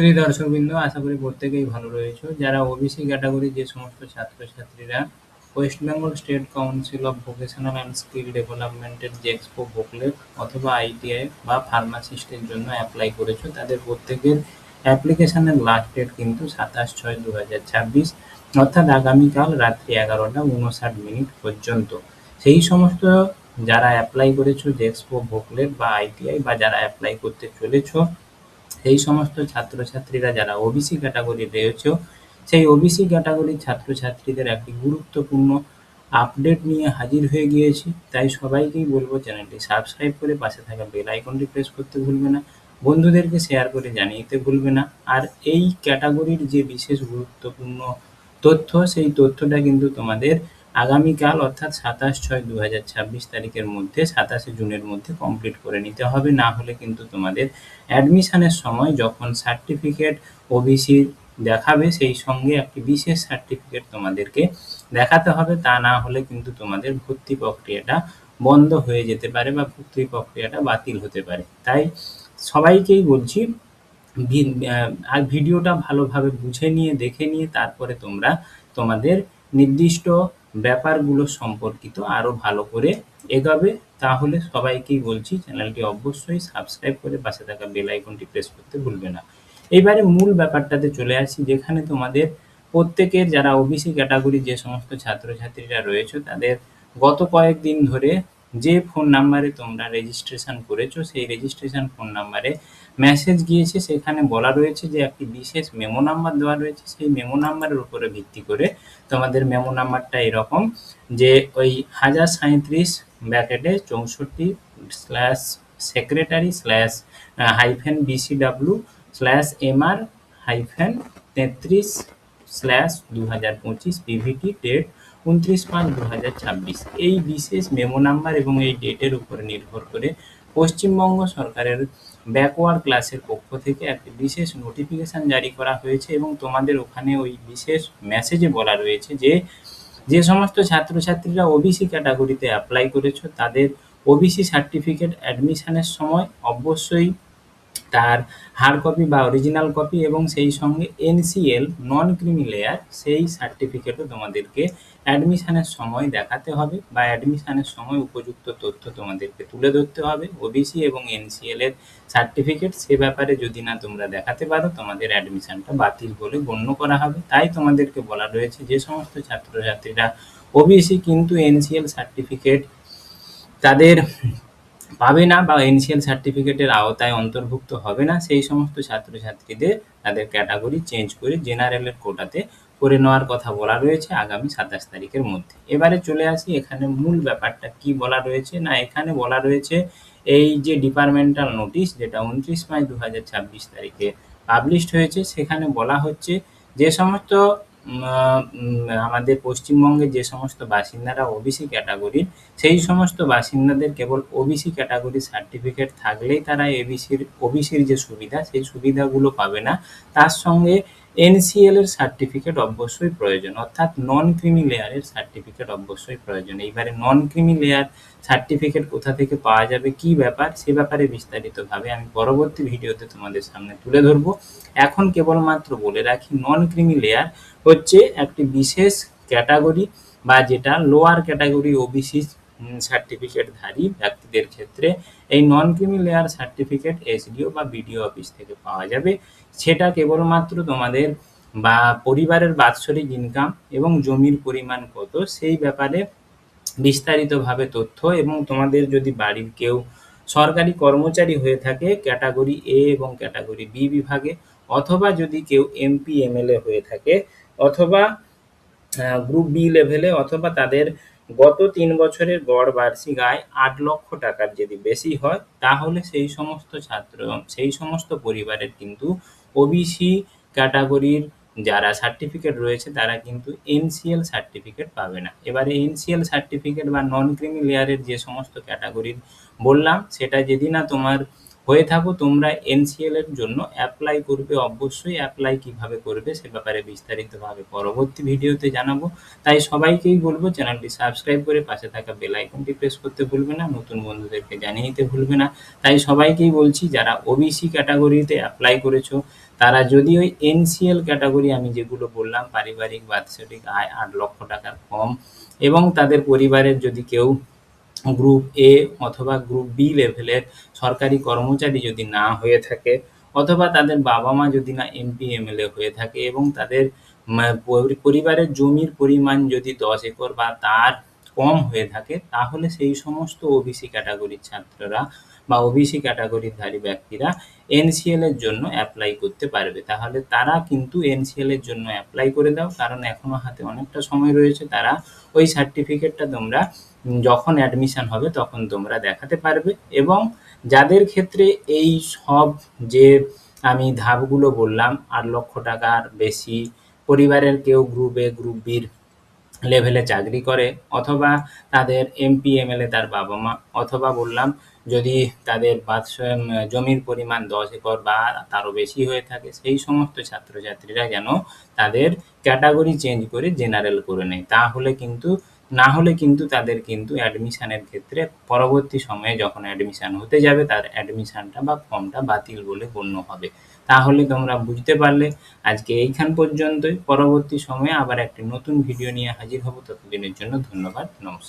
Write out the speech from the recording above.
প্রিয় দর্শকবৃন্দ, আশা করি প্রত্যেকেই ভালো রয়েছে। যারা ওবিসি ক্যাটাগরি যে সমস্ত ছাত্রছাত্রীরা West Bengal state council of vocational and skill ডেভেলপমেন্টের যে এক্সপো বুকলেট অথবা আইটিআই বা ফার্মাসিস্টের জন্য অ্যাপ্লাই করেছো, তাদের প্রত্যেকের অ্যাপ্লিকেশনের লাস্ট ডেট কিন্তু 27/6/2026, অর্থাৎ আগামীকাল রাত্রি 11:59 পর্যন্ত। সেই সমস্ত যারা অ্যাপ্লাই করেছো যে এক্সপো বুকলেট বা আইটিআই বা যারা অ্যাপ্লাই করতে চলেছো, সেই সমস্ত ছাত্রছাত্রীরা যারা ওবিসি ক্যাটাগরি রয়েছে, সেই ওবিসি ক্যাটাগরির ছাত্রছাত্রীদের একটি গুরুত্বপূর্ণ আপডেট নিয়ে হাজির হয়ে গিয়েছি। তাই সবাইকেই বলবো চ্যানেলটি সাবস্ক্রাইব করে পাশে থাকা বেল আইকনটি প্রেস করতে ভুলবে না, বন্ধুদেরকে শেয়ার করে জানিয়ে দিতে ভুলবে না। আর এই ক্যাটাগরির যে বিশেষ গুরুত্বপূর্ণ তথ্য, সেই তথ্যটা কিন্তু তোমাদের আগামীকাল অর্থাৎ 27/6/2026 তারিখের মধ্যে 27 জুনের মধ্যে কমপ্লিট করে নিতে হবে। না হলে কিন্তু তোমাদের অ্যাডমিশনের সময় যখন সার্টিফিকেট ওবিসির দেখাবে, সেই সঙ্গে একটি বিশেষ সার্টিফিকেট তোমাদেরকে দেখাতে হবে। তা না হলে কিন্তু তোমাদের ভর্তি প্রক্রিয়াটা বন্ধ হয়ে যেতে পারে বা ভর্তি প্রক্রিয়াটা বাতিল হতে পারে। তাই সবাইকেই বলছি, আর ভিডিওটা ভালোভাবে বুঝে নিয়ে দেখে নিয়ে তারপরে তোমরা তোমাদের নির্দিষ্ট ব্যাপারগুলো সম্পর্কিত আরো ভালো করে এগোবে। তাহলে সবাইকেই বলছি চ্যানেলটি অবশ্যই সাবস্ক্রাইব করে পাশে থাকা বেল আইকনটি প্রেস করতে ভুলবে না। এবারে মূল ব্যাপারটাতে চলে আসি, যেখানে তোমাদের প্রত্যেকের যারা ওবিসি ক্যাটাগরি যে সমস্ত ছাত্রছাত্রীরা রয়েছে, তাদের গত কয়েকদিন ধরে যে ফোন নাম্বারে তোমরা রেজিস্ট্রেশন করেছো, সেই রেজিস্ট্রেশন ফোন নাম্বারে মেসেজ গিয়েছে। সেখানে বলা রয়েছে যে একটি বিশেষ মেমো নাম্বার দেওয়া রয়েছে। সেই মেমো নাম্বারের উপরে ভিত্তি করে তোমাদের মেমো নাম্বারটা এরকম যে ওই 1037 ব্র্যাকেটে 64/secretary/mr-BCW/33/2025 পিভিটি ডেট 29/5/2026। এই বিশেষ মেমো নাম্বার এবং এই ডেটের উপরে নির্ভর করে পশ্চিমবঙ্গ সরকারের ব্যাকওয়ার্ড ক্লাসের পক্ষ থেকে একটি বিশেষ নোটিফিকেশন জারি করা হয়েছে এবং তোমাদের ওখানে ওই বিশেষ মেসেজে বলা রয়েছে যে যে সমস্ত ছাত্রছাত্রীরা ওবিসি ক্যাটাগরিতে অ্যাপ্লাই করেছো, তাদের ওবিসি সার্টিফিকেট অ্যাডমিশনের সময় অবশ্যই তার হার্ড কপি বা অরিজিনাল কপি এবং সেই সঙ্গে এনসিএল নন ক্রিমি লেয়ার, সেই সার্টিফিকেটও তোমাদেরকে অ্যাডমিশনের সময় দেখাতে হবে বা অ্যাডমিশনের সময় উপযুক্ত তথ্য তোমাদেরকে তুলে ধরতে হবে। ওবিসি এবং এনসিএল এর সার্টিফিকেট সে ব্যাপারে যদি না তোমরা দেখাতে পারো, তোমাদের অ্যাডমিশনটা বাতিল বলে গণ্য করা হবে। তাই তোমাদেরকে বলা রয়েছে যে সমস্ত ছাত্রছাত্রীরা ওবিসি কিন্তু এনসিএল সার্টিফিকেট তাদের পাবে না বা এনসিএল সার্টিফিকেটের আওতায় অন্তর্ভুক্ত হবে না, সেই সমস্ত ছাত্রছাত্রীদের তাদের ক্যাটাগরি চেঞ্জ করে জেনারেলের কোটাতে করে নেওয়ার কথা বলা রয়েছে আগামী 27 তারিখের মধ্যে। এবারে চলে আসি এখানে মূল ব্যাপারটা কি বলা রয়েছে। না, এখানে বলা রয়েছে এই যে ডিপার্টমেন্টাল নোটিশ যেটা 29/5/2026 তারিখে পাবলিশড হয়েছে, সেখানে বলা হচ্ছে যে সমস্ত আমাদের পশ্চিমবঙ্গের যে সমস্ত বাসিন্দারা ওবিসি ক্যাটাগরির, সেই সমস্ত বাসিন্দাদের কেবল ওবিসি ক্যাটাগরি সার্টিফিকেট থাকলেই তারা ওবিসির যে সুবিধা, সেই সুবিধাগুলো পাবে না। তার সঙ্গে এনসিএল এর সার্টিফিকেট অবশ্যই প্রয়োজন, অর্থাৎ নন ক্রিমি লেয়ারের সার্টিফিকেট অবশ্যই প্রয়োজন। এইবারে নন ক্রিমি লেয়ার সার্টিফিকেট কোথা থেকে পাওয়া যাবে, কি ব্যাপার, সে ব্যাপারে বিস্তারিতভাবে আমি পরবর্তী ভিডিওতে তোমাদের সামনে তুলে ধরবো। এখন কেবলমাত্র বলে রাখি, নন ক্রিমি লেয়ার হচ্ছে একটি বিশেষ ক্যাটাগরি বা যেটা লোয়ার ক্যাটাগরি ওবিসি সার্টিফিকেটধারী ব্যক্তিদের ক্ষেত্রে এই নন ক্রিমি লেয়ার সার্টিফিকেট এসডিও বা বিডিও অফিস থেকে পাওয়া যাবে। সেটা কেবলমাত্র তোমাদের বা পরিবারের বাৎসরিক ইনকাম এবং জমির পরিমাণ কত, সেই ব্যাপারে বিস্তারিতভাবে তথ্য, এবং তোমাদের যদি বাড়ির কেউ সরকারি কর্মচারী হয়ে থাকে ক্যাটাগরি এ এবং ক্যাটাগরি বি বিভাগে, অথবা যদি কেউ এমপি এমএলএ হয়ে থাকে, অথবা গ্রুপ বি লেভেলে, অথবা তাদের গত 3 বছরের গড় বার্ষিক আয় 8 লক্ষ টাকার যদি বেশি হয়, তাহলে সেই সমস্ত পরিবারের কিন্তু ওবিসি ক্যাটাগরির যারা সার্টিফিকেট রয়েছে তারা কিন্তু এনসিএল সার্টিফিকেট পাবে না। এবারে এনসিএল সার্টিফিকেট বা নন ক্রিমি লেয়ারের যে সমস্ত ক্যাটাগরির বললাম, সেটা যদি না তোমার হয়ে থাকো তোমরা এনসিএল এর জন্য অ্যাপ্লাই করবে। অবশ্যই অ্যাপ্লাই কিভাবে করবে সে ব্যাপারে বিস্তারিতভাবে পরবর্তী ভিডিওতে জানাবো। তাই সবাইকেই বলবো চ্যানেলটি সাবস্ক্রাইব করে পাশে থাকা বেল আইকনটি প্রেস করতে ভুলবে না, নতুন বন্ধুদেরকে জানিয়ে দিতে ভুলবে না। তাই সবাইকেই বলছি যারা ওবিসি ক্যাটাগরিতে অ্যাপ্লাই করেছো তারা যদি ওই এনসিএল ক্যাটাগরি আমি যেগুলো বললাম পারিবারিক বাৎসরিক আয় 8 লক্ষ টাকার কম এবং তাদের পরিবারের যদি কেউ গ্রুপ এ অথবা গ্রুপ বি লেভেলের সরকারি কর্মচারী যদি না হয়ে থাকে অথবা তাদের বাবা মা যদি না এমপি এমএলএ হয়ে থাকে এবং তাদের পরিবারের জমির পরিমাণ যদি 10 একর বা তার কম হয়ে থাকে তাহলে সেই সমস্ত ওবিসি ক্যাটাগরির ছাত্ররা বা ওবিসি ক্যাটাগরিধারী ব্যক্তিরা এনসিএল এর জন্য অ্যাপ্লাই করতে পারবে। তাহলে তারা কিন্তু এনসিএল এর জন্য অ্যাপ্লাই করে দাও, কারণ এখনো হাতে অনেকটা সময় রয়েছে। তারা ওই সার্টিফিকেটটা তোমরা যখন অ্যাডমিশন হবে তখন তোমরা দেখাতে পারবে। এবং যাদের ক্ষেত্রে এই সব যে আমি ধাপগুলো বললাম 8 লক্ষ টাকার বেশি, পরিবারের কেউ গ্রুপ এ গ্রুপ বির লেভেলে চাকরি করে অথবা তাদের এমপি এমএলএ তার বাবা মা অথবা বললাম যদি তাদের জমির পরিমাণ 10 একর বা তারও বেশি হয়ে থাকে সেই সমস্ত ছাত্রছাত্রীরা যেন তাদের ক্যাটাগরি চেঞ্জ করে জেনারেল করে নেয়। না হলে কিন্তু তাদের কিন্তু অ্যাডমিশনের ক্ষেত্রে পরবর্তী সময়ে যখন অ্যাডমিশন হতে যাবে তার অ্যাডমিশনটা বা ফর্মটা বাতিল বলে গণ্য হবে। তাহলে তোমরা বুঝতে পারলে। আজকে এইখান পর্যন্তই। পরবর্তী সময়ে আবার একটি নতুন ভিডিও নিয়ে হাজির হব। ততদিনের জন্য ধন্যবাদ, নমস্কার।